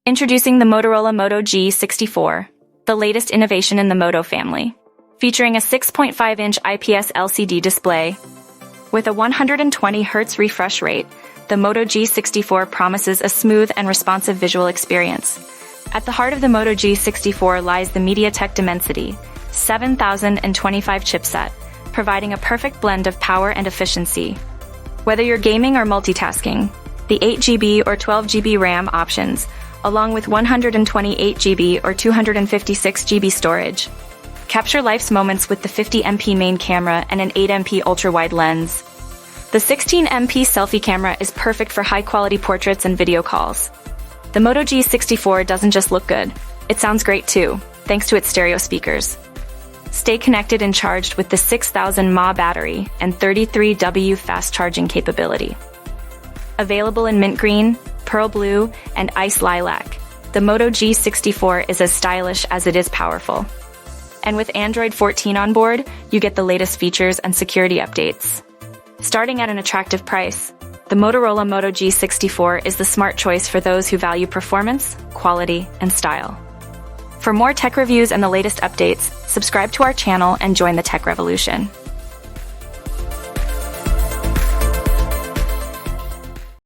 Introducing the Motorola Moto G64, the latest innovation in the Moto family. Featuring a 6.5-inch IPS LCD display. With a 120Hz refresh rate, the Moto G64 promises a smooth and responsive visual experience. At the heart of the Moto G64 lies the MediaTek Dimensity 7025 chipset, providing a perfect blend of power and efficiency. Whether you're gaming or multitasking, the 8GB or 12GB RAM options, along with 128GB or 256GB storage, capture life's moments with the 50MP main camera and an 8MP ultra-wide lens. The 16MP selfie camera is perfect for high-quality portraits and video calls. The Moto G64 doesn't just look good, it sounds great too, thanks to its stereo speakers. Stay connected and charged with the 6000 mAh battery and 33W fast charging capability. Available in mint green, pearl blue, and ice lilac, the Moto G64 is as stylish as it is powerful. And with Android 14 on board, you get the latest features and security updates. Starting at an attractive price, the Motorola Moto G64 is the smart choice for those who value performance, quality, and style. For more tech reviews and the latest updates, subscribe to our channel and join the tech revolution.